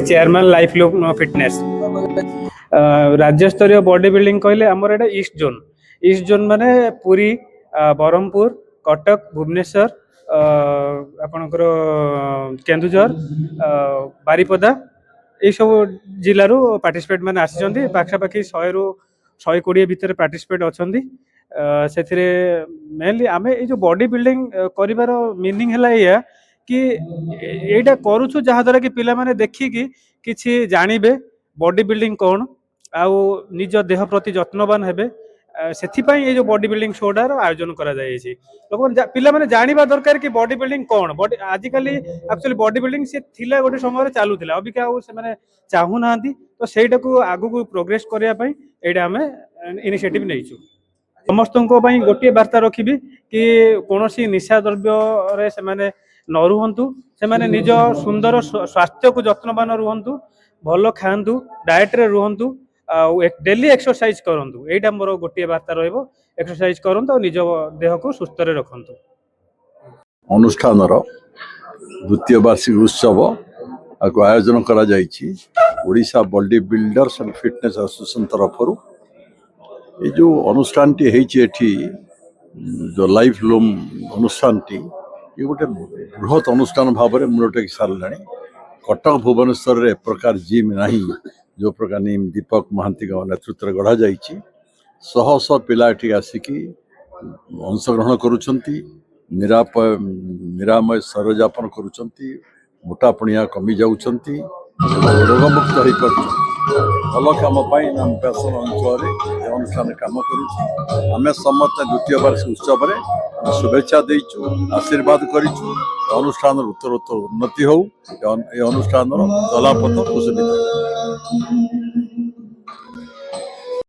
Chairman life look fitness राज्य स्तरीय body building कहले आमर एटा ईस्ट जोन माने पुरी बरहमपुर कटक भुवनेश्वर आपणकर केन्दुझर बारिपदा ये सब जिलूर पार्टिसिपेट मैंने आसी पाखापाखि 100 ରୁ 120 भितर पार्टिसिपेट अच्छा से मेनली आम ये बॉडी बिल्डिंग कर मीनिंग है या कि यहाँ करुचु जहाद्वारा कि पिला माने देखिकी किसी जानवे बॉडी बिल्डिंग कौन आउ निज देह प्रति जत्नवान हेबे से ये जो बॉडी बिल्डिंग शोटार आयोजन करा जायछि लोक पिला माने जानिबा दरकार कि बॉडी बिल्डिंग कौन बॉडी आजिकल एक्चुअली बॉडी बिल्डिंग से थिला गोटे समय चलुला अबिका से माने चाहू नांती तो सेटा को आगु को प्रोग्रेस करिया पई एटा हमें इनिशिएटिव नैछु समस्त गोटे वार्ता रखी कि कौन निशा द्रव्य रे से माने न रुहतु से माने निज सुंदर स्वास्थ्य को जत्नवान रुहतु भल खातु डाएट रे रुहतु डेली एक्सरसाइज करंतु एटा मोर गोटे वार्ता रहइबो एक्सरसाइज करंतु निज देह को सुस्थ रे रखंतु। अनुष्ठान द्वितीय वार्षिक उत्सव आयोजन करा जायछि Odisha body builders and fitness association तरफ ये जो अनुष्ठान टी एठी जो लाइफ लॉन्ग अनुष्ठान टी ये गोटे बृहत अनुष्ठान भाव में मुरटेक सारे कटक भुवनेश्वर रे प्रकार जिम नहीं जो प्रकार नीम दीपक महांती नेतृत्व गढ़ा जाइए शह शह पिला एठी आसिकी अंशग्रहण करुछंती निरामय शरीर यापन करुछंती मोटापणिया कमी जाउछंती रोगमुक्त हो पारुछंती भल कम आम पैसन अंचल अनुष्ठान कम करें समस्त द्वितीय वार्षिक उत्सव शुभेच्छा देचु आशीर्वाद करूँ अनुष्ठान उत्तरोत्तर उन्नति हो अनुष्ठान जलापथ कुशलित।